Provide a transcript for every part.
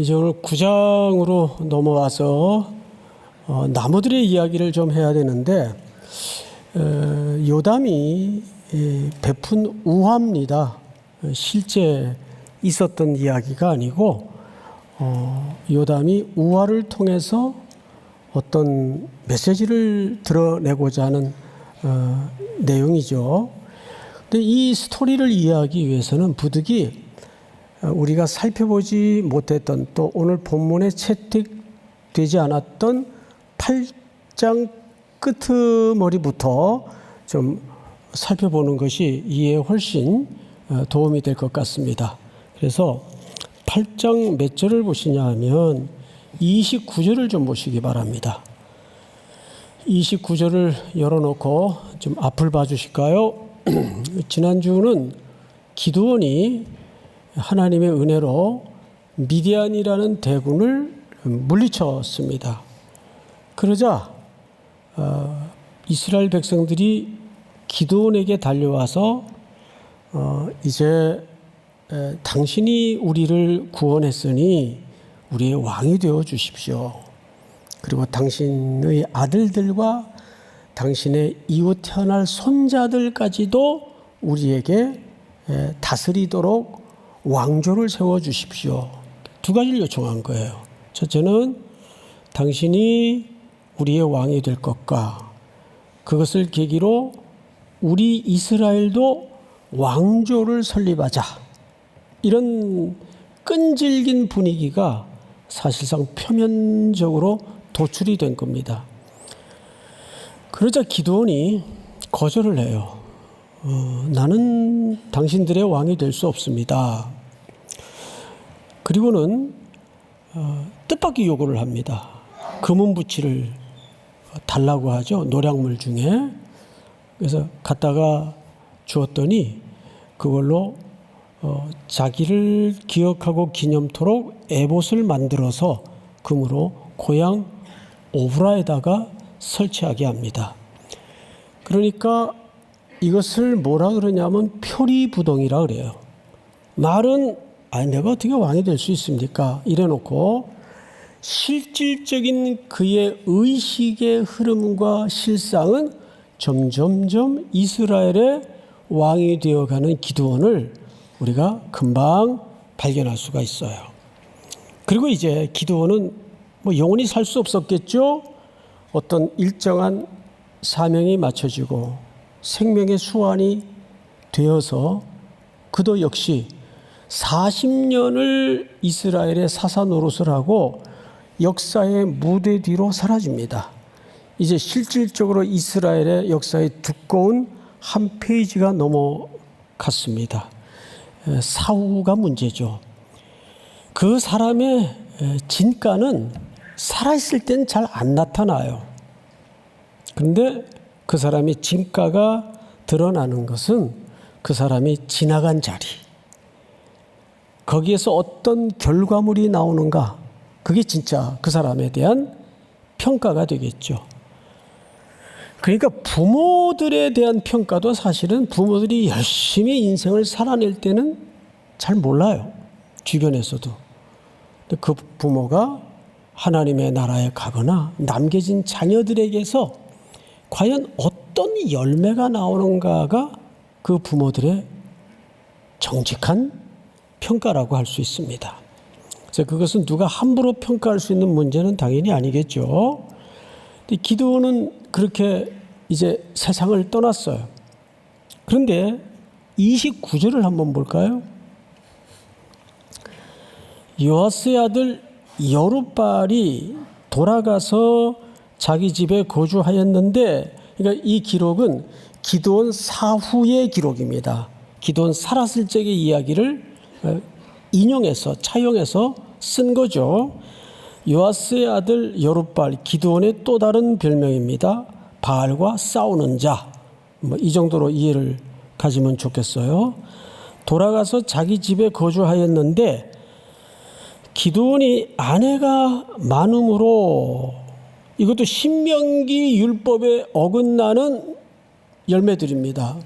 이제 오늘 9장으로 넘어와서 나무들의 이야기를 좀 해야 되는데 요담이 베푼 우화입니다. 실제 있었던 이야기가 아니고 요담이 우화를 통해서 어떤 메시지를 드러내고자 하는 내용이죠. 근데 이 스토리를 이해하기 위해서는 부득이 우리가 살펴보지 못했던 또 오늘 본문에 채택되지 않았던 8장 끄트머리부터 좀 살펴보는 것이 이해에 훨씬 도움이 될 것 같습니다. 그래서 8장 몇 절을 보시냐 하면 29절을 좀 보시기 바랍니다. 29절을 열어놓고 좀 앞을 봐주실까요? 지난주는 기드온이 하나님의 은혜로 미디안이라는 대군을 물리쳤습니다. 그러자 이스라엘 백성들이 기드온에게 달려와서 이제 당신이 우리를 구원했으니 우리의 왕이 되어 주십시오. 그리고 당신의 아들들과 당신의 이후 태어날 손자들까지도 우리에게 다스리도록 왕조를 세워주십시오. 두 가지를 요청한 거예요. 첫째는 당신이 우리의 왕이 될 것과 그것을 계기로 우리 이스라엘도 왕조를 설립하자. 이런 끈질긴 분위기가 사실상 표면적으로 도출이 된 겁니다. 그러자 기드온이 거절을 해요. 나는 당신들의 왕이 될 수 없습니다. 그리고는 뜻밖의 요구를 합니다. 금은부치를 달라고 하죠. 노량물 중에. 그래서 갖다가 주었더니 그걸로 자기를 기억하고 기념토록 에봇을 만들어서 금으로 고향 오브라에다가 설치하게 합니다. 그러니까 이것을 뭐라 그러냐면 표리부동이라 그래요. 말은 내가 어떻게 왕이 될 수 있습니까? 이래놓고 실질적인 그의 의식의 흐름과 실상은 점점점 이스라엘의 왕이 되어가는 기드온을 우리가 금방 발견할 수가 있어요. 그리고 이제 기드온은 영원히 살 수 없었겠죠. 어떤 일정한 사명이 맞춰지고 생명의 수완이 되어서 그도 역시 40년을 이스라엘의 사사 노릇을 하고 역사의 무대 뒤로 사라집니다. 이제 실질적으로 이스라엘의 역사의 두꺼운 한 페이지가 넘어갔습니다. 사후가 문제죠. 그 사람의 진가는 살아있을 땐 잘 안 나타나요. 그런데 그 사람의 진가가 드러나는 것은 그 사람이 지나간 자리, 거기에서 어떤 결과물이 나오는가, 그게 진짜 그 사람에 대한 평가가 되겠죠. 그러니까 부모들에 대한 평가도 사실은 부모들이 열심히 인생을 살아낼 때는 잘 몰라요. 주변에서도. 근데 그 부모가 하나님의 나라에 가거나 남겨진 자녀들에게서 과연 어떤 열매가 나오는가가 그 부모들의 정직한 평가라고 할 수 있습니다. 그래서 그것은 누가 함부로 평가할 수 있는 문제는 당연히 아니겠죠. 근데 기드온은 그렇게 이제 세상을 떠났어요. 그런데 29절을 한번 볼까요? 요아스의 아들 여룹발이 돌아가서 자기 집에 거주하였는데, 그러니까 이 기록은 기드온 사후의 기록입니다. 기드온 살았을 적의 이야기를 인용해서 차용해서 쓴 거죠. 요아스의 아들 여룹발, 기드온의 또 다른 별명입니다. 바알과 싸우는 자. 이 정도로 이해를 가지면 좋겠어요. 돌아가서 자기 집에 거주하였는데 기드온이 아내가 많음으로, 이것도 신명기 율법에 어긋나는 열매들입니다.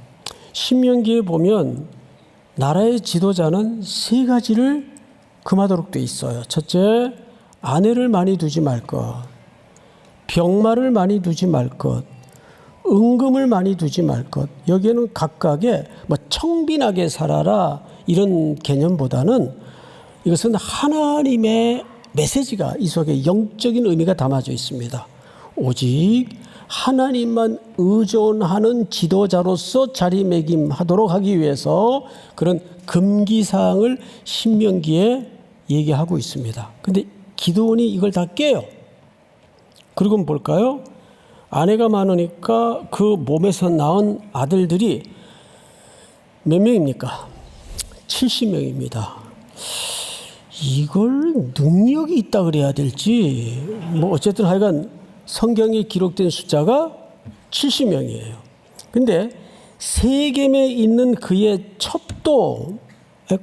신명기에 보면 나라의 지도자는 세 가지를 금하도록 돼 있어요. 첫째, 아내를 많이 두지 말 것, 병마를 많이 두지 말 것, 은금을 많이 두지 말 것. 여기에는 각각의 뭐 청빈하게 살아라 이런 개념보다는 이것은 하나님의 메시지가 이 속에 영적인 의미가 담아져 있습니다. 오직 하나님만 의존하는 지도자로서 자리매김하도록 하기 위해서 그런 금기사항을 신명기에 얘기하고 있습니다. 근데 기드온이 이걸 다 깨요. 그리고 볼까요? 아내가 많으니까 그 몸에서 낳은 아들들이 몇 명입니까? 70명입니다. 이걸 능력이 있다 그래야 될지 뭐 어쨌든 하여간 성경에 기록된 숫자가 70명이에요. 근데 세겜에 있는 그의 첩도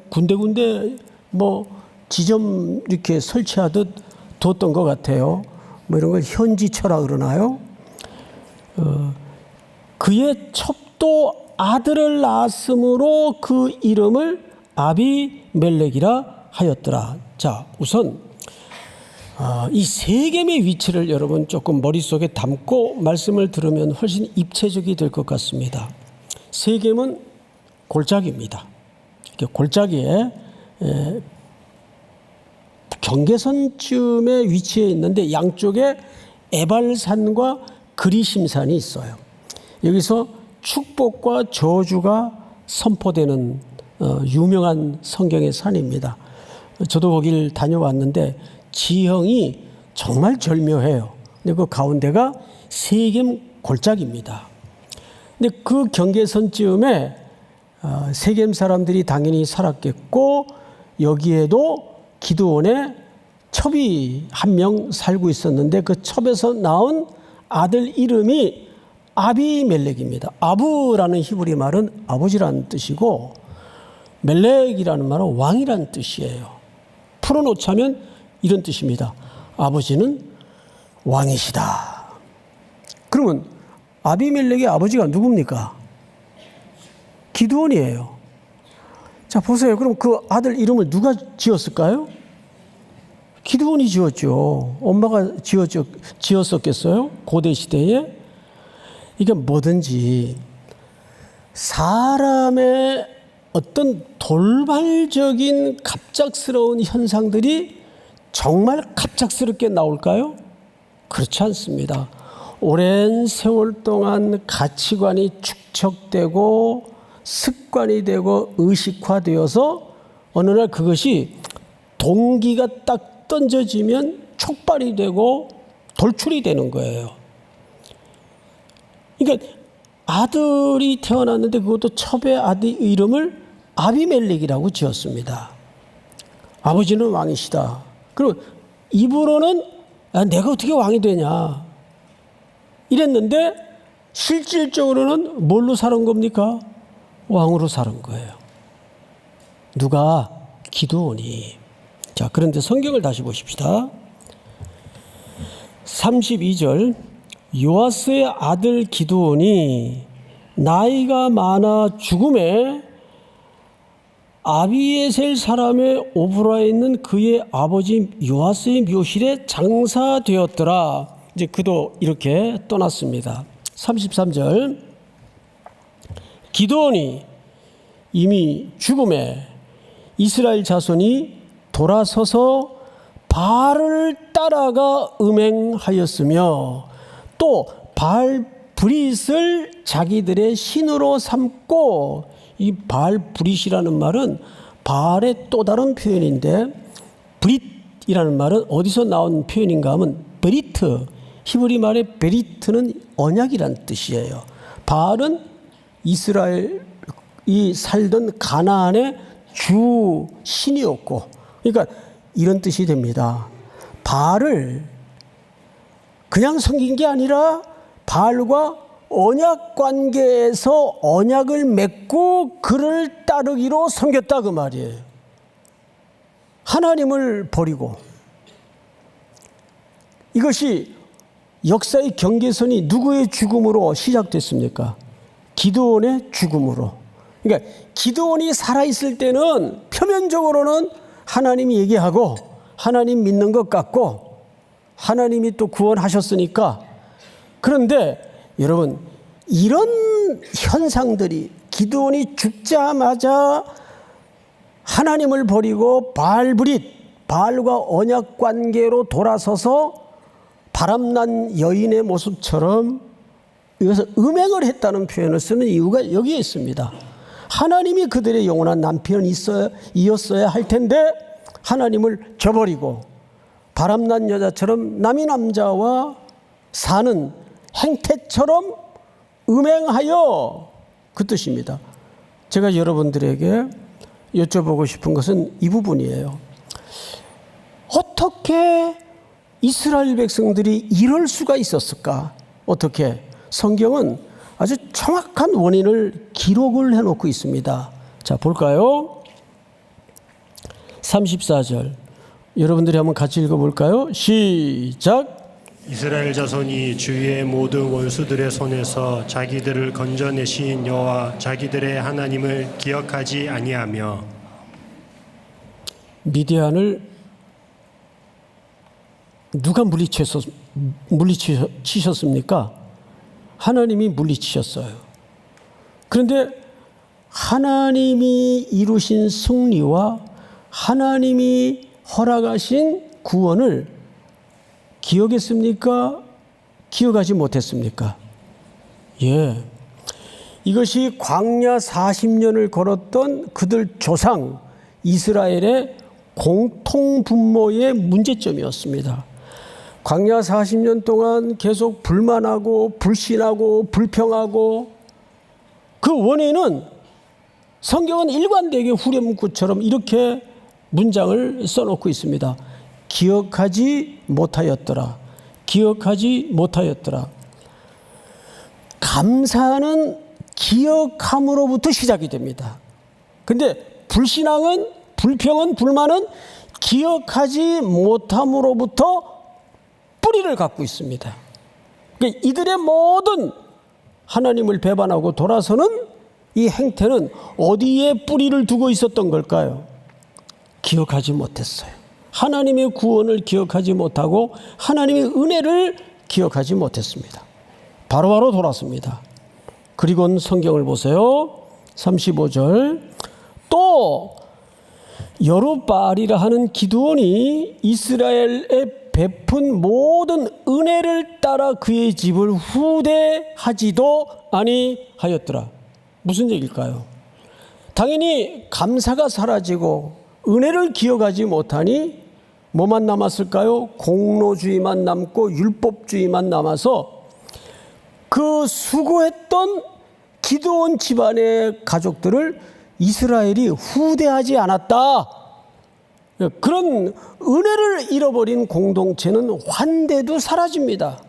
군데군데 뭐 지점 이렇게 설치하듯 뒀던 것 같아요. 뭐 이런 걸 현지처라 그러나요? 그의 첩도 아들을 낳았으므로 그 이름을 아비멜렉이라 하였더라. 자, 우선 이 세겜의 위치를 여러분 조금 머릿속에 담고 말씀을 들으면 훨씬 입체적이 될 것 같습니다. 세겜은 골짜기입니다. 골짜기에 경계선쯤에 위치해 있는데 양쪽에 에발산과 그리심산이 있어요. 여기서 축복과 저주가 선포되는 유명한 성경의 산입니다. 저도 거길 다녀왔는데 지형이 정말 절묘해요. 근데 그 가운데가 세겜 골짜기입니다. 근데 그 경계선쯤에 세겜 사람들이 당연히 살았겠고 여기에도 기드온의 첩이 한 명 살고 있었는데 그 첩에서 나온 아들 이름이 아비멜렉입니다. 아부라는 히브리 말은 아버지라는 뜻이고 멜렉이라는 말은 왕이라는 뜻이에요. 풀어놓자면 이런 뜻입니다. 아버지는 왕이시다. 그러면 아비멜렉의 아버지가 누굽니까? 기드온이에요. 자, 보세요. 그럼 그 아들 이름을 누가 지었을까요? 기드온이 지었죠. 엄마가 지었었겠어요? 고대 시대에? 이게 뭐든지 사람의 어떤 돌발적인 갑작스러운 현상들이 정말 갑작스럽게 나올까요? 그렇지 않습니다. 오랜 세월 동안 가치관이 축적되고 습관이 되고 의식화되어서 어느 날 그것이 동기가 딱 던져지면 촉발이 되고 돌출이 되는 거예요. 그러니까 아들이 태어났는데 그것도 첩의 아들 이름을 아비멜렉이라고 지었습니다. 아버지는 왕이시다. 그리고 입으로는 내가 어떻게 왕이 되냐 이랬는데 실질적으로는 뭘로 살은 겁니까? 왕으로 살은 거예요. 누가? 기드온이. 자, 그런데 성경을 다시 보십시다. 32절 요아스의 아들 기드온이 나이가 많아 죽음에 아비에셀 사람의 오브라에 있는 그의 아버지 요아스의 묘실에 장사되었더라. 이제 그도 이렇게 떠났습니다. 33절 기드온이 이미 죽음에 이스라엘 자손이 돌아서서 바알을 따라가 음행하였으며 또 바알 브릿을 자기들의 신으로 삼고 이 바알 브릿이라는 말은 바알의 또 다른 표현인데 브릿이라는 말은 어디서 나온 표현인가 하면 베리트 히브리 말의 베리트는 언약이란 뜻이에요. 바알은 이스라엘이 살던 가나안의 주 신이었고 그러니까 이런 뜻이 됩니다. 바알을 그냥 섬긴 게 아니라 바알과 언약 관계에서 언약을 맺고 그를 따르기로 섬겼다 그 말이에요. 하나님을 버리고 이것이 역사의 경계선이 누구의 죽음으로 시작됐습니까? 기드온의 죽음으로. 그러니까 기드온이 살아있을 때는 표면적으로는 하나님이 얘기하고 하나님 믿는 것 같고 하나님이 또 구원하셨으니까. 그런데 여러분, 이런 현상들이 기드온이 죽자마자 하나님을 버리고 바알과 언약 관계로 돌아서서 바람난 여인의 모습처럼 이것을 음행을 했다는 표현을 쓰는 이유가 여기에 있습니다. 하나님이 그들의 영원한 남편이었어야 할 텐데 하나님을 저버리고 바람난 여자처럼 남의 남자와 사는 행태처럼 음행하여, 그 뜻입니다. 제가 여러분들에게 여쭤보고 싶은 것은 이 부분이에요. 어떻게 이스라엘 백성들이 이럴 수가 있었을까? 어떻게? 성경은 아주 정확한 원인을 기록을 해놓고 있습니다. 자, 볼까요? 34절 여러분들이 한번 같이 읽어볼까요? 시작. 이스라엘 자손이 주위의 모든 원수들의 손에서 자기들을 건져내신 여호와 자기들의 하나님을 기억하지 아니하며. 미디안을 누가 물리치셨습니까? 하나님이 물리치셨어요. 그런데 하나님이 이루신 승리와 하나님이 허락하신 구원을 기억했습니까? 기억하지 못했습니까? 예. 이것이 광야 40년을 걸었던 그들 조상 이스라엘의 공통분모의 문제점이었습니다. 광야 40년 동안 계속 불만하고 불신하고 불평하고, 그 원인은 성경은 일관되게 후렴구처럼 이렇게 문장을 써놓고 있습니다. 기억하지 못하였더라. 기억하지 못하였더라. 감사는 기억함으로부터 시작이 됩니다. 그런데 불신앙은, 불평은, 불만은 기억하지 못함으로부터 뿌리를 갖고 있습니다. 그러니까 이들의 모든 하나님을 배반하고 돌아서는 이 행태는 어디에 뿌리를 두고 있었던 걸까요? 기억하지 못했어요. 하나님의 구원을 기억하지 못하고 하나님의 은혜를 기억하지 못했습니다. 바로바로 돌았습니다. 그리고는 성경을 보세요. 35절. 또 여룻바알이라 하는 기드온이 이스라엘에 베푼 모든 은혜를 따라 그의 집을 후대하지도 아니하였더라. 무슨 얘기일까요? 당연히 감사가 사라지고 은혜를 기억하지 못하니 뭐만 남았을까요? 공로주의만 남고 율법주의만 남아서 그 수고했던 기드온 집안의 가족들을 이스라엘이 후대하지 않았다. 그런 은혜를 잃어버린 공동체는 환대도 사라집니다.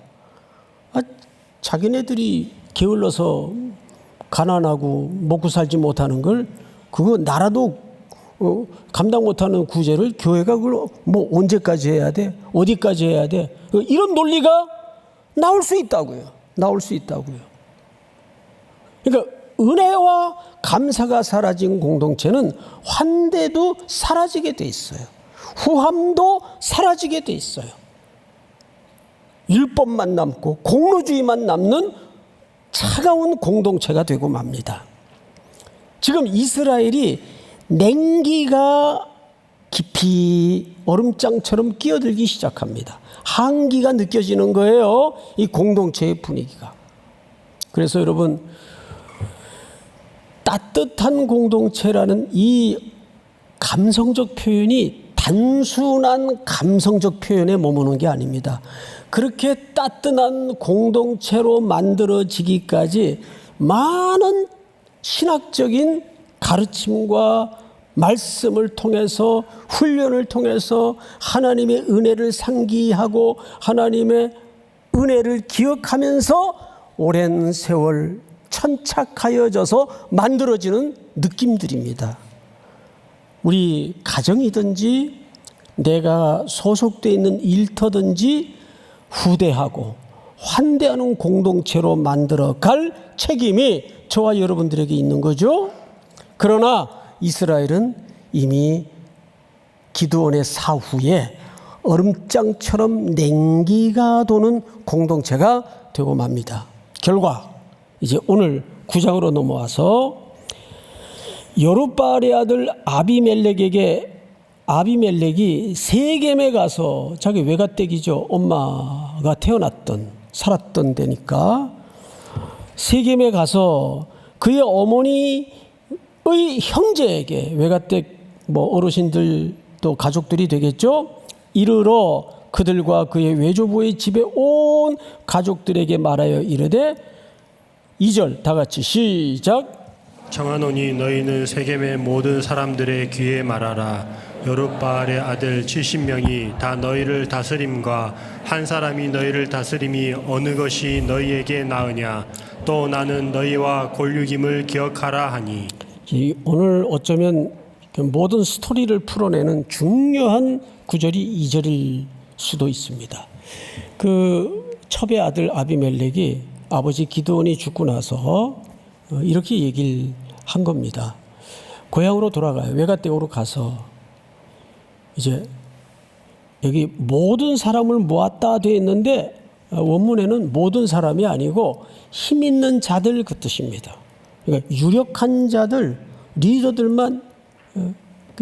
자기네들이 게을러서 가난하고 먹고 살지 못하는 걸, 그거 나라도 감당 못하는 구제를 교회가 그걸 뭐 언제까지 해야 돼? 어디까지 해야 돼? 이런 논리가 나올 수 있다고요. 나올 수 있다고요. 그러니까 은혜와 감사가 사라진 공동체는 환대도 사라지게 돼 있어요. 후함도 사라지게 돼 있어요. 율법만 남고 공로주의만 남는 차가운 공동체가 되고 맙니다. 지금 이스라엘이 냉기가 깊이 얼음장처럼 끼어들기 시작합니다. 한기가 느껴지는 거예요. 이 공동체의 분위기가. 그래서 여러분, 따뜻한 공동체라는 이 감성적 표현이 단순한 감성적 표현에 머무는 게 아닙니다. 그렇게 따뜻한 공동체로 만들어지기까지 많은 신학적인 가르침과 말씀을 통해서, 훈련을 통해서 하나님의 은혜를 상기하고 하나님의 은혜를 기억하면서 오랜 세월 천착하여져서 만들어지는 느낌들입니다. 우리 가정이든지 내가 소속되어 있는 일터든지 후대하고 환대하는 공동체로 만들어 갈 책임이 저와 여러분들에게 있는 거죠. 그러나 이스라엘은 이미 기드온의 사후에 얼음장처럼 냉기가 도는 공동체가 되고 맙니다. 결과 이제 오늘 9장으로 넘어와서 여룻바알의 아들 아비멜렉이 세겜에 가서 자기 외가댁이죠. 엄마가 태어났던 살았던 데니까 세겜에 가서 그의 어머니의 형제에게 외가댁 어르신들도 가족들이 되겠죠. 이르러 그들과 그의 외조부의 집에 온 가족들에게 말하여 이르되 2절 다 같이 시작. 청하노니 너희는 세겜의 모든 사람들의 귀에 말하라. 여룻바알의 아들 70명이 다 너희를 다스림과 한 사람이 너희를 다스림이 어느 것이 너희에게 나으냐. 또 나는 너희와 골육임을 기억하라 하니. 오늘 어쩌면 모든 스토리를 풀어내는 중요한 구절이 2절일 수도 있습니다. 그 첩의 아들 아비멜렉이 아버지 기드온이 죽고 나서 이렇게 얘기를 한 겁니다. 고향으로 돌아가요. 외가댁으로 가서 이제 여기 모든 사람을 모았다 되어 있는데 원문에는 모든 사람이 아니고 힘 있는 자들 그 뜻입니다. 그러니까 유력한 자들, 리더들만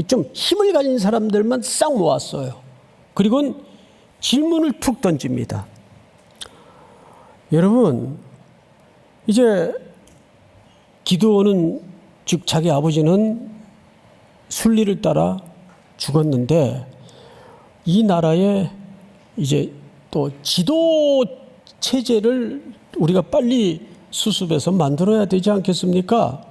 좀 힘을 가진 사람들만 싹 모았어요. 그리고는 질문을 툭 던집니다. 여러분, 이제 기드온은 즉 자기 아버지는 순리를 따라 죽었는데 이 나라에 이제 또 지도 체제를 우리가 빨리 수습해서 만들어야 되지 않겠습니까?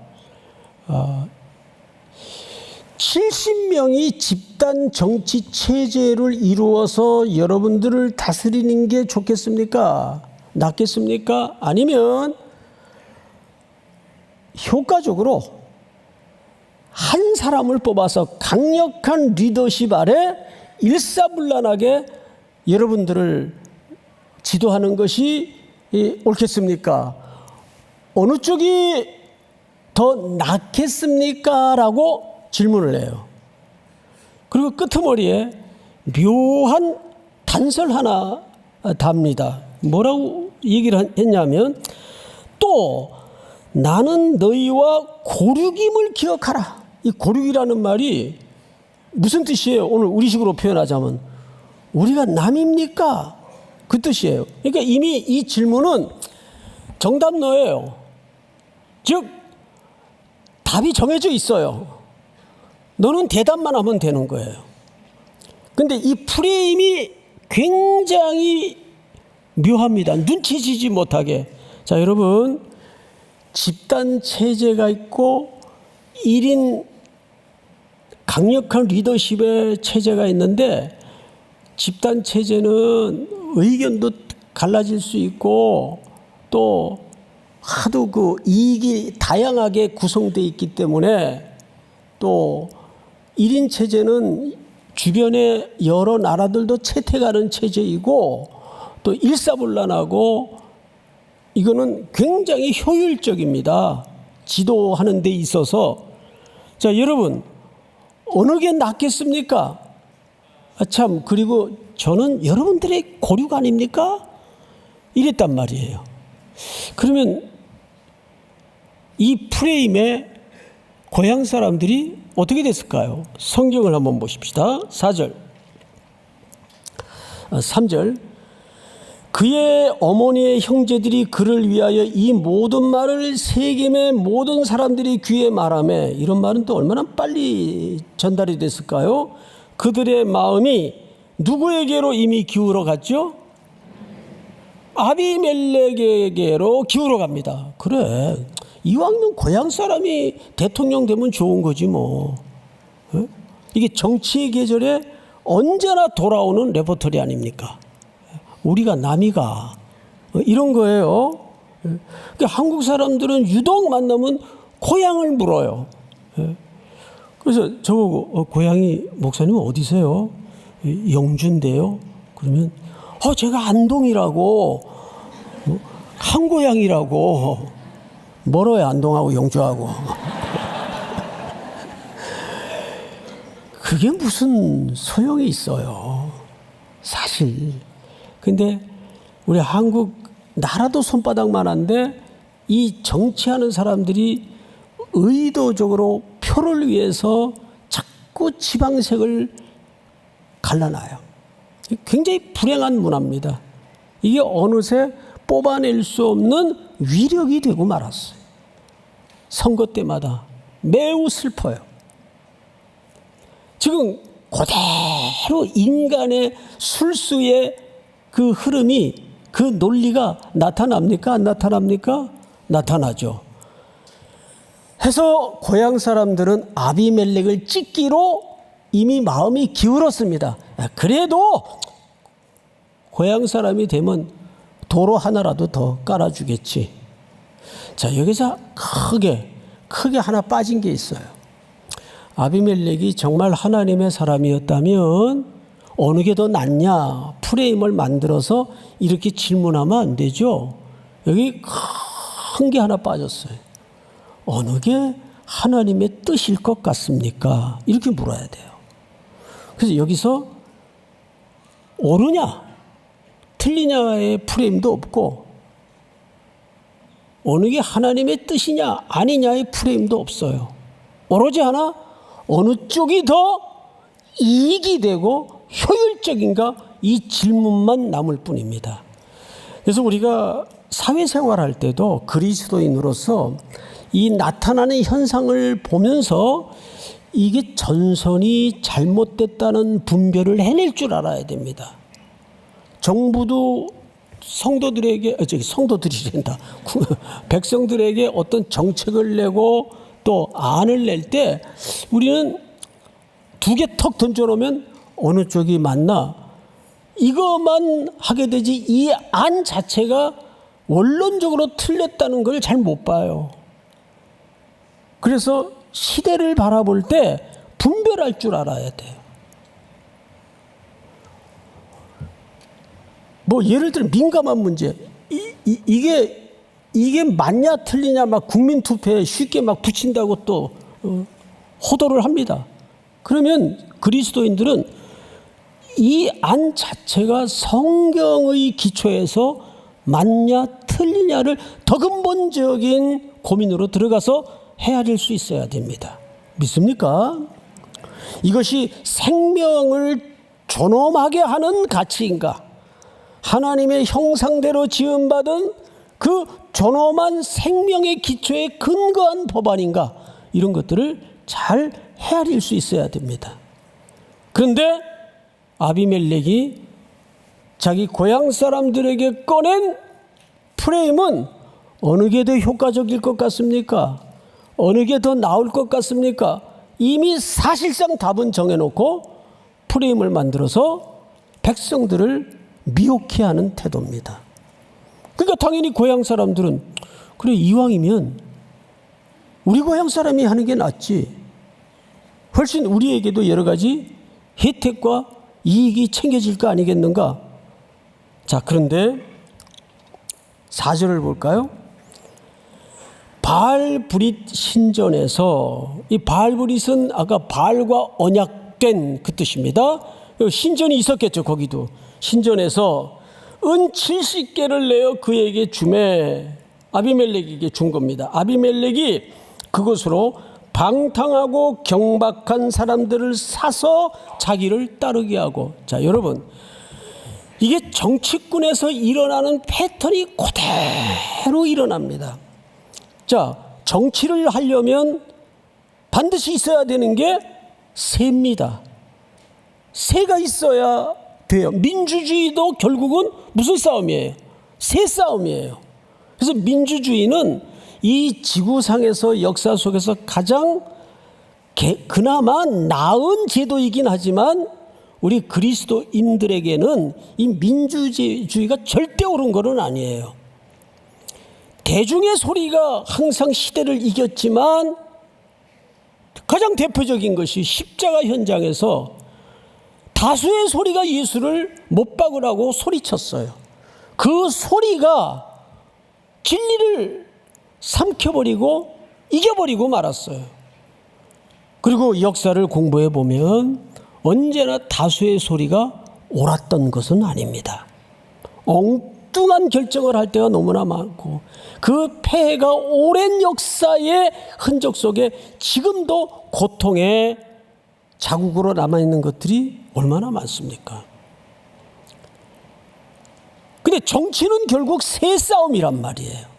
70명이 집단 정치 체제를 이루어서 여러분들을 다스리는 게 좋겠습니까? 낫겠습니까? 아니면 효과적으로 한 사람을 뽑아서 강력한 리더십 아래 일사불란하게 여러분들을 지도하는 것이 옳겠습니까? 어느 쪽이 더 낫겠습니까? 라고 질문을 해요. 그리고 끄트머리에 묘한 단설 하나 답니다. 뭐라고 얘기를 했냐면 또 나는 너희와 고륙임을 기억하라. 이 고륙이라는 말이 무슨 뜻이에요? 오늘 우리식으로 표현하자면 우리가 남입니까? 그 뜻이에요. 그러니까 이미 이 질문은 정답너예요. 즉 답이 정해져 있어요. 너는 대답만 하면 되는 거예요. 근데 이 프레임이 굉장히 묘합니다. 눈치지지 못하게. 자, 여러분, 집단 체제가 있고 1인 강력한 리더십의 체제가 있는데 집단 체제는 의견도 갈라질 수 있고 또 하도 그 이익이 다양하게 구성되어 있기 때문에 또 1인 체제는 주변의 여러 나라들도 채택하는 체제이고 또 일사불란하고 이거는 굉장히 효율적입니다. 지도하는 데 있어서. 자, 여러분, 어느 게 낫겠습니까? 참, 그리고 저는 여러분들의 고륙 아닙니까? 이랬단 말이에요. 그러면 이 프레임에 고향 사람들이 어떻게 됐을까요? 성경을 한번 보십시다. 4절, 3절. 그의 어머니의 형제들이 그를 위하여 이 모든 말을 세겜의 모든 사람들이 귀에 말하며, 이런 말은 또 얼마나 빨리 전달이 됐을까요? 그들의 마음이 누구에게로 이미 기울어 갔죠? 아비멜렉에게로 기울어 갑니다. 그래, 이왕이면 고향 사람이 대통령 되면 좋은 거지 뭐. 이게 정치의 계절에 언제나 돌아오는 레퍼토리 아닙니까? 우리가 남이가 이런 거예요. 그러니까 한국 사람들은 유독 만나면 고향을 물어요. 그래서 저보고 고향이 목사님 어디세요? 영주인데요. 그러면 제가 안동이라고, 한고향이라고. 멀어요, 안동하고 영주하고. 그게 무슨 소용이 있어요, 사실. 근데 우리 한국 나라도 손바닥만한데 이 정치하는 사람들이 의도적으로 표를 위해서 자꾸 지방색을 갈라놔요. 굉장히 불행한 문화입니다. 이게 어느새 뽑아낼 수 없는 위력이 되고 말았어요. 선거 때마다 매우 슬퍼요. 지금 그대로 인간의 술수의 그 흐름이, 그 논리가 나타납니까? 안 나타납니까? 나타나죠. 해서 고향 사람들은 아비멜렉을 찍기로 이미 마음이 기울었습니다. 그래도 고향 사람이 되면 도로 하나라도 더 깔아주겠지. 자, 여기서 크게 하나 빠진 게 있어요. 아비멜렉이 정말 하나님의 사람이었다면 어느 게 더 낫냐 프레임을 만들어서 이렇게 질문하면 안 되죠. 여기 큰 게 하나 빠졌어요. 어느 게 하나님의 뜻일 것 같습니까? 이렇게 물어야 돼요. 그래서 여기서 옳으냐 틀리냐의 프레임도 없고, 어느 게 하나님의 뜻이냐 아니냐의 프레임도 없어요. 오로지 하나, 어느 쪽이 더 이익이 되고 효율적인가, 이 질문만 남을 뿐입니다. 그래서 우리가 사회생활할 때도 그리스도인으로서 이 나타나는 현상을 보면서 이게 전선이 잘못됐다는 분별을 해낼 줄 알아야 됩니다. 정부도 성도들이란다. 백성들에게 어떤 정책을 내고 또 안을 낼 때 우리는 두 개 턱 던져놓으면 어느 쪽이 맞나, 이것만 하게 되지 이 안 자체가 원론적으로 틀렸다는 걸 잘 못 봐요. 그래서 시대를 바라볼 때 분별할 줄 알아야 돼요. 뭐 예를 들어 민감한 문제, 이게 맞냐 틀리냐 막 국민 투표에 쉽게 막 붙인다고 또 호도를 합니다. 그러면 그리스도인들은 이 안 자체가 성경의 기초에서 맞냐 틀리냐를 더 근본적인 고민으로 들어가서 헤아릴 수 있어야 됩니다. 믿습니까? 이것이 생명을 존엄하게 하는 가치인가? 하나님의 형상대로 지음받은 그 존엄한 생명의 기초에 근거한 법안인가? 이런 것들을 잘 헤아릴 수 있어야 됩니다. 그런데 아비멜렉이 자기 고향 사람들에게 꺼낸 프레임은 어느 게 더 효과적일 것 같습니까? 어느 게 더 나을 것 같습니까? 이미 사실상 답은 정해놓고 프레임을 만들어서 백성들을 미혹해 하는 태도입니다. 그러니까 당연히 고향 사람들은 그래, 이왕이면 우리 고향 사람이 하는 게 낫지, 훨씬 우리에게도 여러 가지 혜택과 이익이 챙겨질 거 아니겠는가. 자, 그런데 4절을 볼까요? 바알브릿 신전에서, 이 바알브릿은 아까 바알과 언약된 그 뜻입니다. 신전이 있었겠죠. 거기도 신전에서 은 70개를 내어 그에게 주매, 아비멜렉에게 준 겁니다. 아비멜렉이 그것으로 방탕하고 경박한 사람들을 사서 자기를 따르게 하고. 자, 여러분, 이게 정치권에서 일어나는 패턴이 그대로 일어납니다. 자, 정치를 하려면 반드시 있어야 되는 게 세입니다. 세가 있어야 돼요. 민주주의도 결국은 무슨 싸움이에요? 세 싸움이에요. 그래서 민주주의는 이 지구상에서 역사 속에서 가장 그나마 나은 제도이긴 하지만 우리 그리스도인들에게는 이 민주주의가 절대 옳은 것은 아니에요. 대중의 소리가 항상 시대를 이겼지만 가장 대표적인 것이 십자가 현장에서 다수의 소리가 예수를 못 박으라고 소리쳤어요. 그 소리가 진리를 삼켜버리고 이겨버리고 말았어요. 그리고 역사를 공부해 보면 언제나 다수의 소리가 옳았던 것은 아닙니다. 엉뚱한 결정을 할 때가 너무나 많고 그 폐해가 오랜 역사의 흔적 속에 지금도 고통의 자국으로 남아있는 것들이 얼마나 많습니까? 근데 정치는 결국 새 싸움이란 말이에요.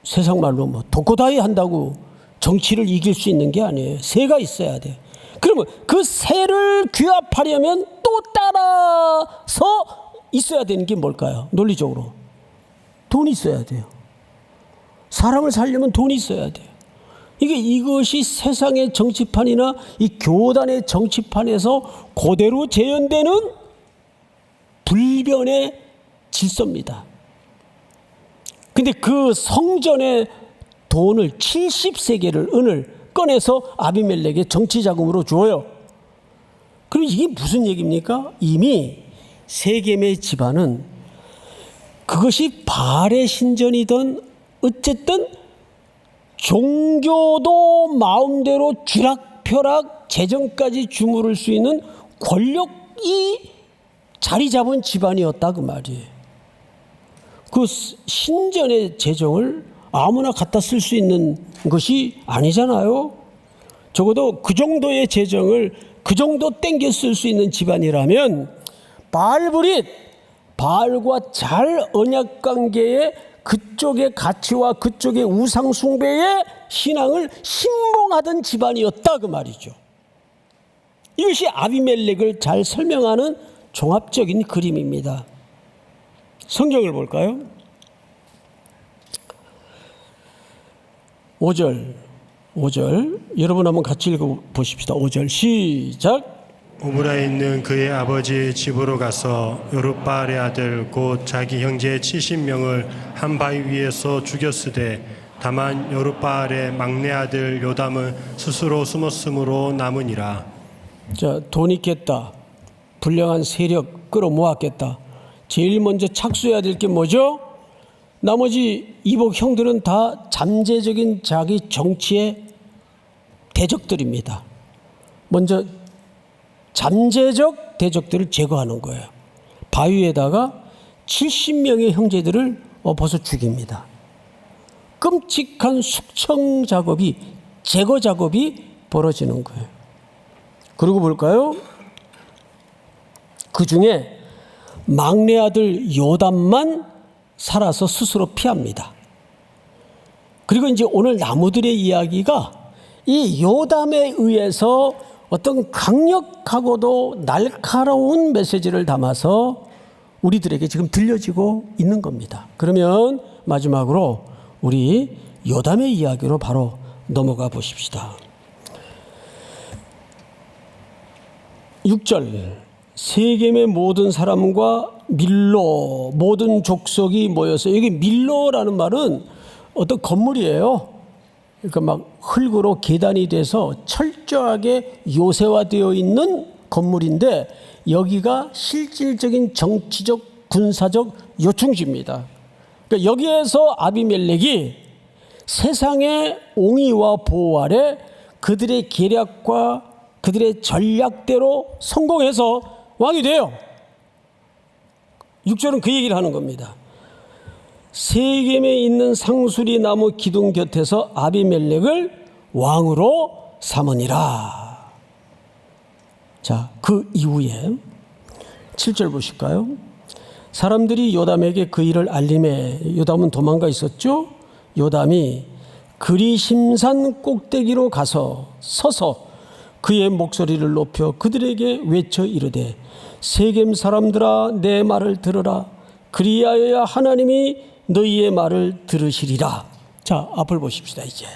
세상 말로 독고다이 한다고 정치를 이길 수 있는 게 아니에요. 새가 있어야 돼요. 그러면 그 새를 규합하려면 또 따라서 있어야 되는 게 뭘까요? 논리적으로 돈이 있어야 돼요. 사람을 살려면 돈이 있어야 돼요. 이것이 세상의 정치판이나 이 교단의 정치판에서 그대로 재현되는 불변의 질서입니다. 근데 그 성전의 돈을 70세겔을 은을 꺼내서 아비멜렉의 정치 자금으로 줘요. 그럼 이게 무슨 얘기입니까? 이미 세겜의 집안은 그것이 바알의 신전이든 어쨌든 종교도 마음대로 쥐락펴락 재정까지 주무를 수 있는 권력이 자리 잡은 집안이었다 그 말이에요. 그 신전의 재정을 아무나 갖다 쓸 수 있는 것이 아니잖아요. 적어도 그 정도의 재정을 그 정도 땡겨 쓸 수 있는 집안이라면 바알브릿, 바알과 잘 언약관계의 그쪽의 가치와 그쪽의 우상숭배의 신앙을 신봉하던 집안이었다 그 말이죠. 이것이 아비멜렉을 잘 설명하는 종합적인 그림입니다. 성경을 볼까요? 5절 여러분 한번 같이 읽어보십시다. 5절 시작. 오므라에 있는 그의 아버지의 집으로 가서 요룹바알의 아들 곧 자기 형제 70명을 한 바위 위에서 죽였으되 다만 요룹바알의 막내 아들 요담은 스스로 숨었으므로 남으니라. 자, 돈 있겠다. 불량한 세력 끌어모았겠다. 제일 먼저 착수해야 될 게 뭐죠? 나머지 이복 형들은 다 잠재적인 자기 정치의 대적들입니다. 먼저 잠재적 대적들을 제거하는 거예요. 바위에다가 70명의 형제들을 엎어서 죽입니다. 끔찍한 숙청 작업이, 제거 작업이 벌어지는 거예요. 그리고 볼까요? 그 중에 막내 아들 요담만 살아서 스스로 피합니다. 그리고 이제 오늘 나무들의 이야기가 이 요담에 의해서 어떤 강력하고도 날카로운 메시지를 담아서 우리들에게 지금 들려지고 있는 겁니다. 그러면 마지막으로 우리 요담의 이야기로 바로 넘어가 보십시다. 6절 세겜의 모든 사람과 밀로 모든 족속이 모여서, 여기 밀로라는 말은 어떤 건물이에요. 그러니까 막 흙으로 계단이 돼서 철저하게 요새화되어 있는 건물인데 여기가 실질적인 정치적 군사적 요충지입니다. 그러니까 여기에서 아비멜렉이 세상의 옹의와 보호 아래 그들의 계략과 그들의 전략대로 성공해서 왕이 돼요. 6절은 그 얘기를 하는 겁니다. 세겜에 있는 상수리 나무 기둥 곁에서 아비멜렉을 왕으로 삼으니라. 자, 그 이후에 7절 보실까요? 사람들이 요담에게 그 일을 알림해 요담은 도망가 있었죠. 요담이 그리심산 꼭대기로 가서 서서 그의 목소리를 높여 그들에게 외쳐 이르되 세겜 사람들아 내 말을 들으라. 그리하여야 하나님이 너희의 말을 들으시리라. 자, 앞을 보십시다. 이제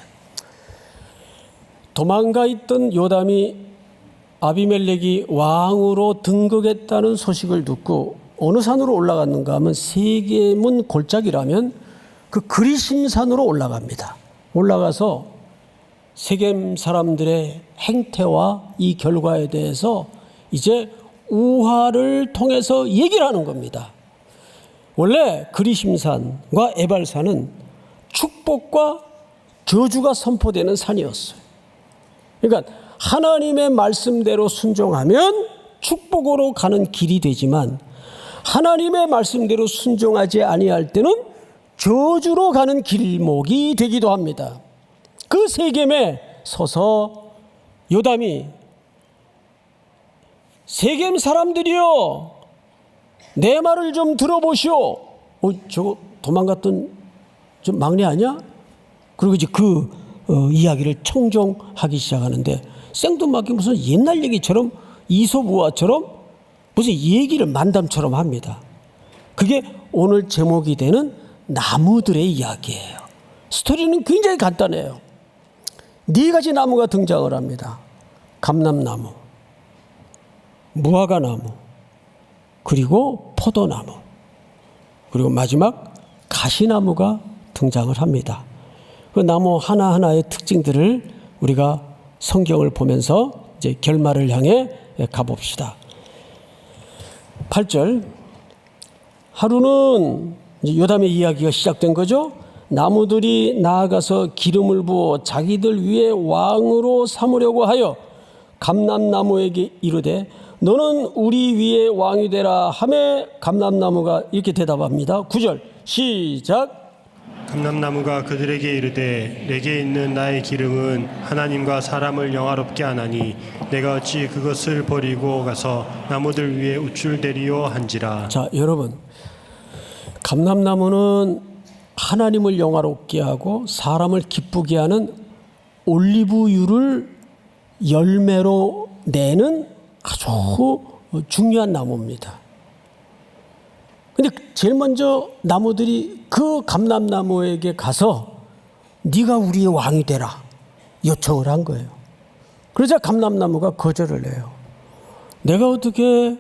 도망가 있던 요담이 아비멜렉이 왕으로 등극했다는 소식을 듣고 어느 산으로 올라갔는가 하면 세겜은 골짜기라면 그 그리심산으로 올라갑니다. 올라가서 세겜 사람들의 행태와 이 결과에 대해서 이제 우화를 통해서 얘기를 하는 겁니다. 원래 그리심산과 에발산은 축복과 저주가 선포되는 산이었어요. 그러니까 하나님의 말씀대로 순종하면 축복으로 가는 길이 되지만 하나님의 말씀대로 순종하지 아니할 때는 저주로 가는 길목이 되기도 합니다. 그 세겜에 서서 요담이 세겜 사람들이여 내 말을 좀 들어보시오. 저거 도망갔던 좀 막내 아니야? 그리고 이제 이야기를 청종하기 시작하는데 생뚱맞게 무슨 옛날 얘기처럼 이솝우화처럼 무슨 얘기를 만담처럼 합니다. 그게 오늘 제목이 되는 나무들의 이야기예요. 스토리는 굉장히 간단해요. 네 가지 나무가 등장을 합니다. 감람나무, 무화과나무, 그리고 포도나무, 그리고 마지막 가시나무가 등장을 합니다. 그 나무 하나하나의 특징들을 우리가 성경을 보면서 이제 결말을 향해 가봅시다. 8절, 하루는 이제 요담의 이야기가 시작된 거죠. 나무들이 나아가서 기름을 부어 자기들 위에 왕으로 삼으려고 하여 감람나무에게 이르되 너는 우리 위에 왕이 되라 하매 감람나무가 이렇게 대답합니다. 9절 시작. 감람나무가 그들에게 이르되 내게 있는 나의 기름은 하나님과 사람을 영화롭게 하나니 내가 어찌 그것을 버리고 가서 나무들 위에 우쭐대리요 한지라. 자, 여러분, 감람나무는 하나님을 영화롭게 하고 사람을 기쁘게 하는 올리브유를 열매로 내는 아주 중요한 나무입니다. 근데 제일 먼저 나무들이 그 감람나무에게 가서 네가 우리의 왕이 되라 요청을 한 거예요. 그러자 감람나무가 거절을 해요. 내가 어떻게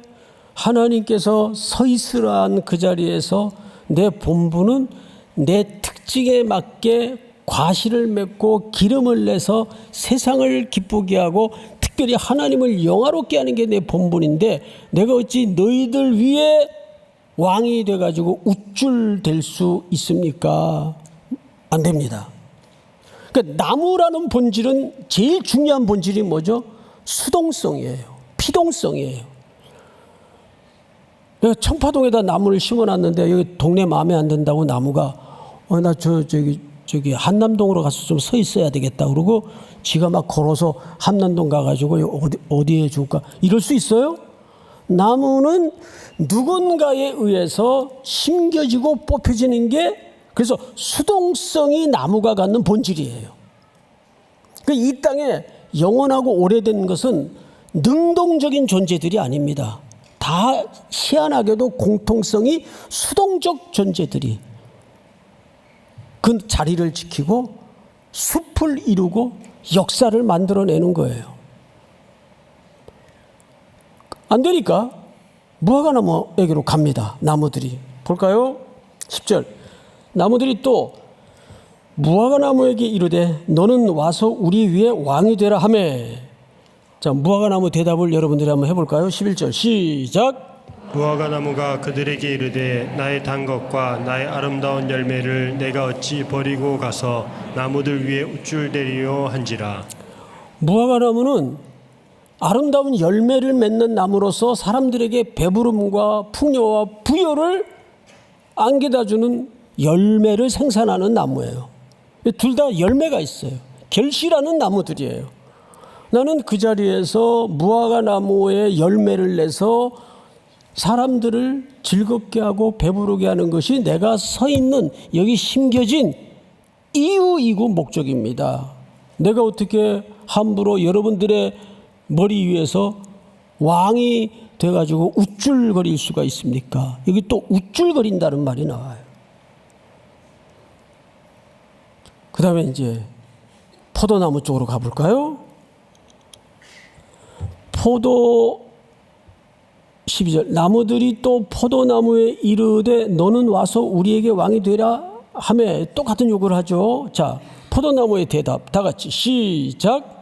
하나님께서 서 있으라는 그 자리에서 내 본분은 내 특징에 맞게 과실을 맺고 기름을 내서 세상을 기쁘게 하고 특별히 하나님을 영화롭게 하는 게 내 본분인데 내가 어찌 너희들 위에 왕이 돼가지고 우쭐댈 수 있습니까? 안 됩니다. 그러니까 나무라는 본질은 제일 중요한 본질이 뭐죠? 수동성이에요. 피동성이에요. 내가 청파동에다 나무를 심어놨는데 여기 동네 마음에 안 든다고 나무가 나 저기 한남동으로 가서 좀 서 있어야 되겠다 그러고 지가 막 걸어서 한남동 가가지고 어디에 줄까 이럴 수 있어요? 나무는 누군가에 의해서 심겨지고 뽑혀지는 게 그래서 수동성이 나무가 갖는 본질이에요. 이 땅에 영원하고 오래된 것은 능동적인 존재들이 아닙니다. 다 희한하게도 공통성이 수동적 존재들이 그 자리를 지키고 숲을 이루고 역사를 만들어내는 거예요. 안 되니까 무화과나무에게로 갑니다. 나무들이. 볼까요? 10절. 나무들이 또 무화과나무에게 이르되 너는 와서 우리 위에 왕이 되라 하매. 자, 무화과나무 대답을 여러분들이 한번 해볼까요? 11절 시작. 무화과나무가 그들에게 이르되 나의 단 것과 나의 아름다운 열매를 내가 어찌 버리고 가서 나무들 위에 우쭐대리요 한지라. 무화과나무는 아름다운 열매를 맺는 나무로서 사람들에게 배부름과 풍요와 부여를 안겨다주는 열매를 생산하는 나무예요. 둘 다 열매가 있어요. 결실하는 나무들이에요. 나는 그 자리에서 무화과나무의 열매를 내서 사람들을 즐겁게 하고 배부르게 하는 것이 내가 서 있는 여기 심겨진 이유이고 목적입니다. 내가 어떻게 함부로 여러분들의 머리 위에서 왕이 돼가지고 우쭐거릴 수가 있습니까? 여기 또 우쭐거린다는 말이 나와요. 그 다음에 이제 포도나무 쪽으로 가볼까요? 포도 12절. 나무들이 또 포도나무에 이르되 너는 와서 우리에게 왕이 되라 하며 똑같은 요구를 하죠. 자, 포도나무의 대답 다 같이 시작.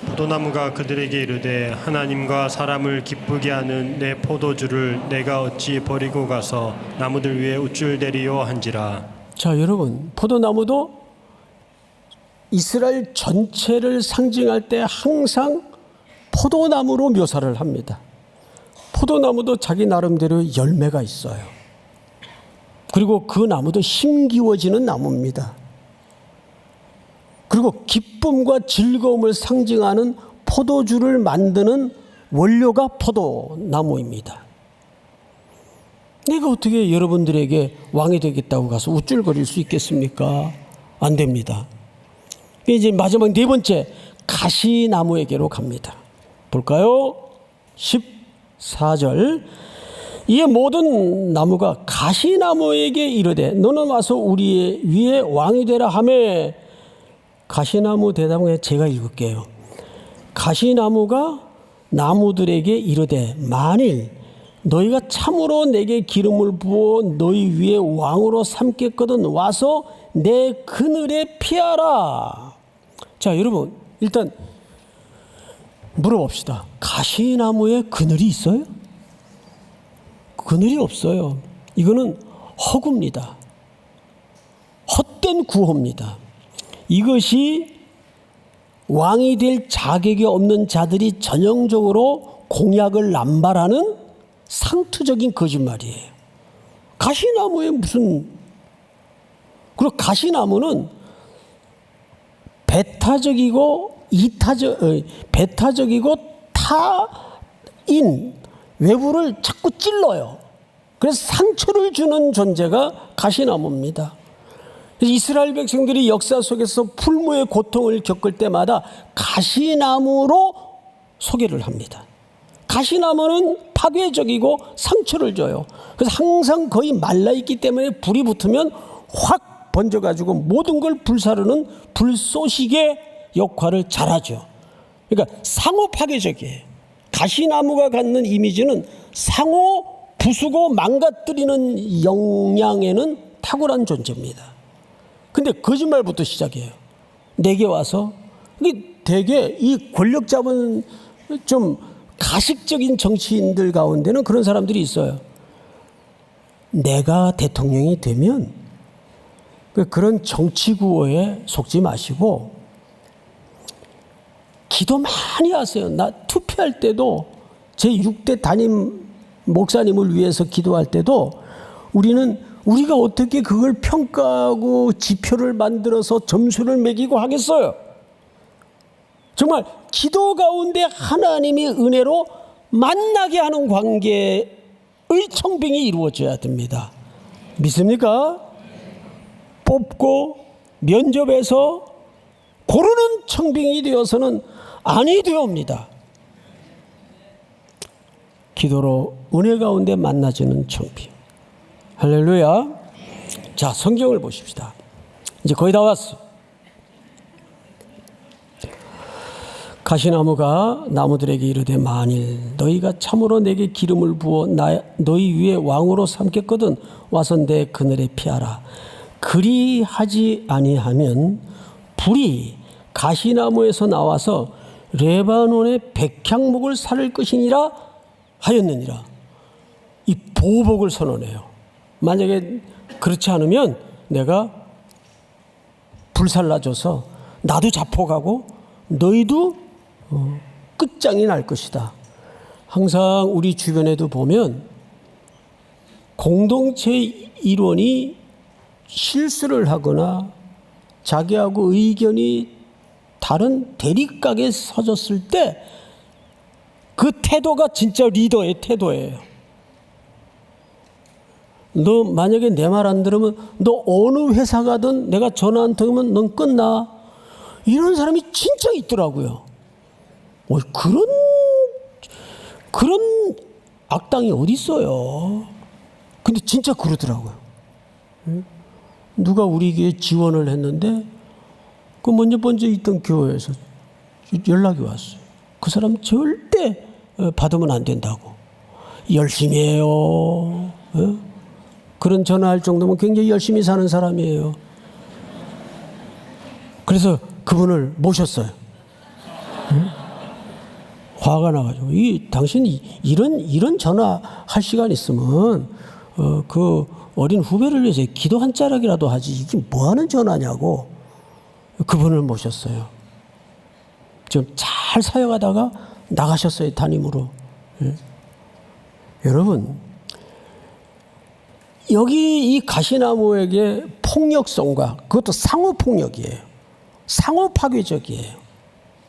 포도나무가 그들에게 이르되 하나님과 사람을 기쁘게 하는 내 포도주를 내가 어찌 버리고 가서 나무들 위에 우쭐대리요 한지라. 자, 여러분, 포도나무도 이스라엘 전체를 상징할 때 항상 포도나무로 묘사를 합니다. 포도나무도 자기 나름대로 열매가 있어요. 그리고 그 나무도 힘기워지는 나무입니다. 그리고 기쁨과 즐거움을 상징하는 포도주를 만드는 원료가 포도나무입니다. 내가 어떻게 여러분들에게 왕이 되겠다고 가서 우쭐거릴 수 있겠습니까? 안 됩니다. 이제 마지막 네 번째, 가시나무에게로 갑니다. 볼까요? 14절. 이에 모든 나무가 가시나무에게 이르되 너는 와서 우리 위에 왕이 되라 하매, 가시나무 대답에 제가 읽을게요. 가시나무가 나무들에게 이르되 만일 너희가 참으로 내게 기름을 부어 너희 위에 왕으로 삼겠거든 와서 내 그늘에 피하라. 자, 여러분 일단 물어봅시다. 가시나무에 그늘이 있어요? 그늘이 없어요. 이거는 허구입니다. 헛된 구호입니다. 이것이 왕이 될 자격이 없는 자들이 전형적으로 공약을 남발하는 상투적인 거짓말이에요. 가시나무에 무슨, 그리고 가시나무는 배타적이고 배타적이고 타인 외부를 자꾸 찔러요. 그래서 상처를 주는 존재가 가시나무입니다. 이스라엘 백성들이 역사 속에서 풀무의 고통을 겪을 때마다 가시나무로 소개를 합니다. 가시나무는 파괴적이고 상처를 줘요. 그래서 항상 거의 말라있기 때문에 불이 붙으면 확 번져가지고 모든 걸 불사르는 불쏘시개 역할을 잘하죠. 그러니까 상호 파괴적이에요. 가시나무가 갖는 이미지는 상호 부수고 망가뜨리는 역량에는 탁월한 존재입니다. 근데 거짓말부터 시작해요. 내게 와서, 되게 이 권력 잡은 좀 가식적인 정치인들 가운데는 그런 사람들이 있어요. 내가 대통령이 되면 그런 정치 구호에 속지 마시고 기도 많이 하세요. 나 투표할 때도 제 6대 담임 목사님을 위해서 기도할 때도 우리가 어떻게 그걸 평가하고 지표를 만들어서 점수를 매기고 하겠어요? 정말 기도 가운데 하나님의 은혜로 만나게 하는 관계의 청빙이 이루어져야 됩니다. 믿습니까? 뽑고 면접에서 고르는 청빙이 되어서는 아니 되옵니다. 기도로 은혜 가운데 만나지는 청빙. 할렐루야. 자, 성경을 보십시다. 이제 거의 다 왔어. 가시나무가 나무들에게 이르되 만일 너희가 참으로 내게 기름을 부어 너희 위에 왕으로 삼겠거든 와서 내 그늘에 피하라. 그리하지 아니하면 불이 가시나무에서 나와서 레바논의 백향목을 살을 것이니라 하였느니라. 이 보복을 선언해요. 만약에 그렇지 않으면 내가 불살라줘서 나도 자폭하고 너희도 끝장이 날 것이다. 항상 우리 주변에도 보면 공동체 일원이 실수를 하거나 자기하고 의견이 다른 대립각에 서졌을 때 그 태도가 진짜 리더의 태도예요. 너 만약에 내 말 안 들으면 너 어느 회사 가든 내가 전화 안 통하면 넌 끝나. 이런 사람이 진짜 있더라고요. 그런 악당이 어디 있어요? 근데 진짜 그러더라고요. 누가 우리 교회에 지원을 했는데 그 먼저 있던 교회에서 연락이 왔어요. 그 사람 절대 받으면 안 된다고. 열심히 해요. 그런 전화할 정도면 굉장히 열심히 사는 사람이에요. 그래서 그분을 모셨어요. 화가 나가지고 당신 이런 전화할 시간 있으면 그 어린 후배를 위해서 기도 한 자락이라도 하지. 이게 뭐 하는 전화냐고. 그분을 모셨어요. 좀 잘 사역하다가 나가셨어요, 담임으로. 예. 여러분, 여기 이 가시나무에게 폭력성과, 그것도 상호폭력이에요. 상호파괴적이에요.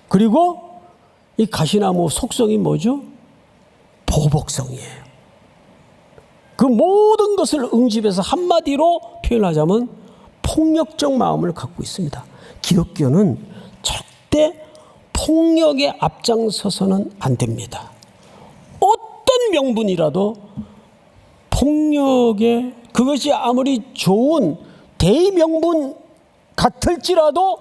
그리고 이 가시나무 속성이 뭐죠? 보복성이에요. 그 모든 것을 응집해서 한마디로 표현하자면 폭력적 마음을 갖고 있습니다. 기독교는 절대 폭력에 앞장서서는 안 됩니다. 어떤 명분이라도 폭력에, 그것이 아무리 좋은 대명분 같을지라도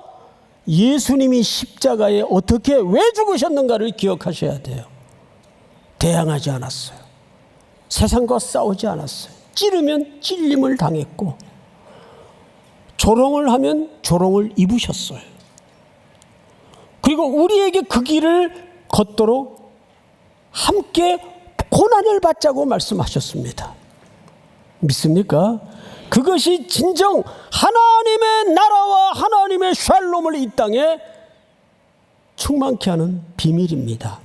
예수님이 십자가에 어떻게 왜 죽으셨는가를 기억하셔야 돼요. 대항하지 않았어요. 세상과 싸우지 않았어요. 찌르면 찔림을 당했고, 조롱을 하면 조롱을 입으셨어요. 그리고 우리에게 그 길을 걷도록 함께 고난을 받자고 말씀하셨습니다. 믿습니까? 그것이 진정 하나님의 나라와 하나님의 샬롬을 이 땅에 충만케 하는 비밀입니다.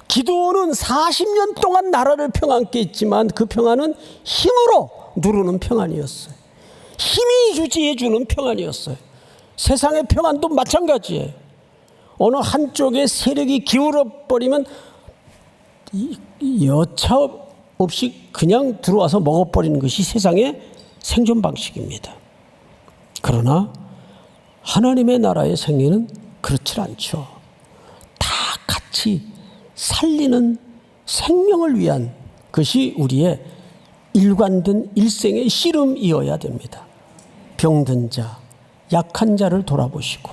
기드온은 40년 동안 나라를 평안케 했지만 그 평안은 힘으로 누르는 평안이었어요. 힘이 유지해 주는 평안이었어요. 세상의 평안도 마찬가지예요. 어느 한쪽에 세력이 기울어버리면 여차 없이 그냥 들어와서 먹어버리는 것이 세상의 생존 방식입니다. 그러나 하나님의 나라의 생애는 그렇지 않죠. 다 같이 살리는 생명을 위한 것이 우리의 일관된 일생의 씨름이어야 됩니다. 병든 자, 약한 자를 돌아보시고.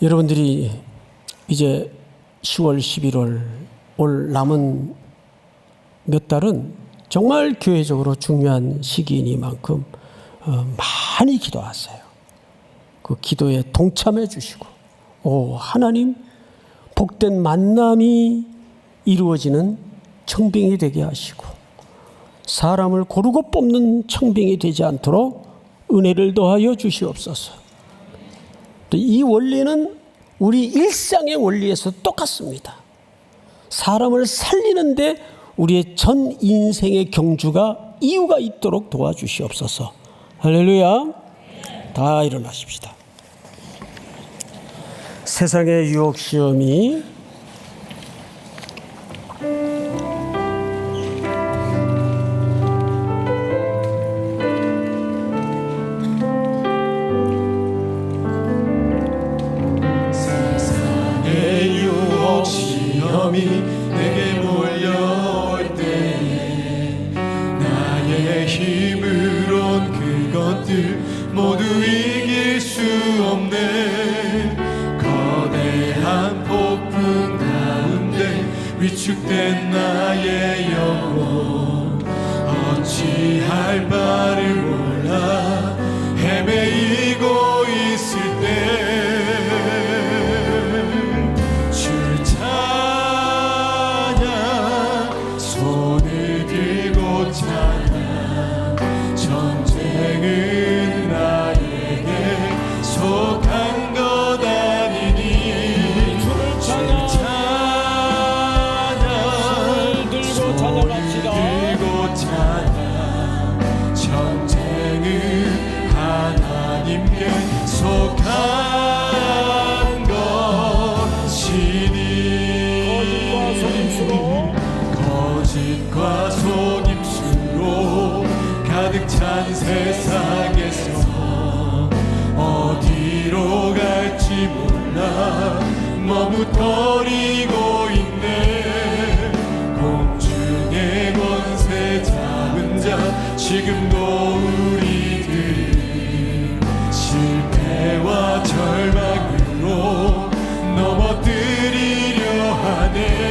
여러분들이 이제 10월, 11월 올 남은 몇 달은 정말 교회적으로 중요한 시기이니만큼 많이 기도하세요. 그 기도에 동참해 주시고, 오 하나님, 복된 만남이 이루어지는 청빙이 되게 하시고, 사람을 고르고 뽑는 청빙이 되지 않도록 은혜를 더하여 주시옵소서. 또 이 원리는 우리 일상의 원리에서 똑같습니다. 사람을 살리는데 우리의 전 인생의 경주가 이유가 있도록 도와주시옵소서. 할렐루야. 다 일어나십시다. 세상의 유혹 시험이 내게 몰려올 때에 나의 힘으론 그것들 모두 이길 수 없네. 거대한 폭풍 가운데 위축된 나의 영혼 어찌할 바를 몰라 헤매이고 있을 때 거짓과 속임수로 가득 찬 세상에서 어디로 갈지 몰라 머뭇거리고 있네. 공중의 권세 잡은 자 지금도 우리들 실패와 절망으로 넘어뜨리려 하네.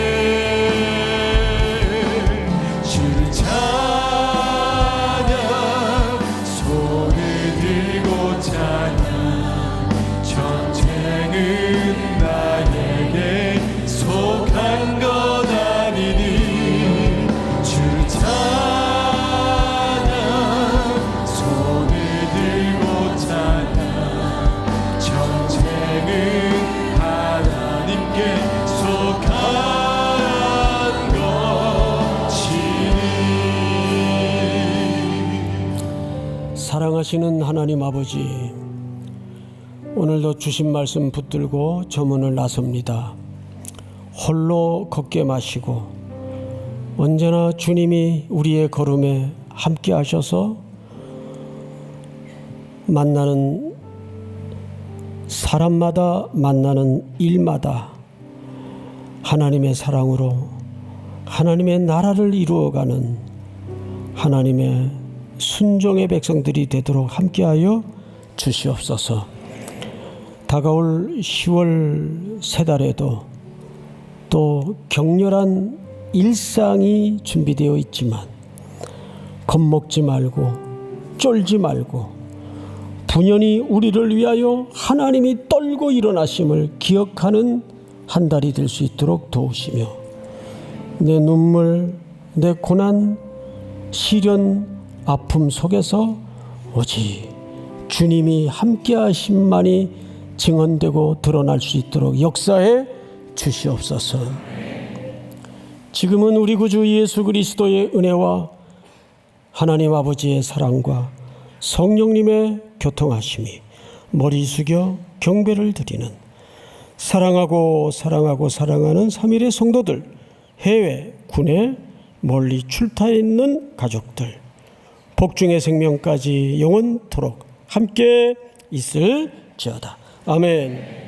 사랑하시는 하나님 아버지, 오늘도 주신 말씀 붙들고 저 문을 나섭니다. 홀로 걷게 마시고 언제나 주님이 우리의 걸음에 함께 하셔서 만나는 사람마다, 만나는 일마다 하나님의 사랑으로 하나님의 나라를 이루어가는 하나님의 순종의 백성들이 되도록 함께하여 주시옵소서. 다가올 10월 세 달에도 또 격렬한 일상이 준비되어 있지만 겁먹지 말고 쫄지 말고 분연히 우리를 위하여 하나님이 떨고 일어나심을 기억하는 한 달이 될 수 있도록 도우시며, 내 눈물, 내 고난, 시련, 아픔 속에서 오직 주님이 함께 하심만이 증언되고 드러날 수 있도록 역사해 주시옵소서. 지금은 우리 구주 예수 그리스도의 은혜와 하나님 아버지의 사랑과 성령님의 교통하심이 머리 숙여 경배를 드리는 사랑하고 사랑하는 3일의 성도들, 해외, 국내, 멀리 출타해 있는 가족들, 복중의 생명까지 영원토록 함께 있을지어다. 아멘.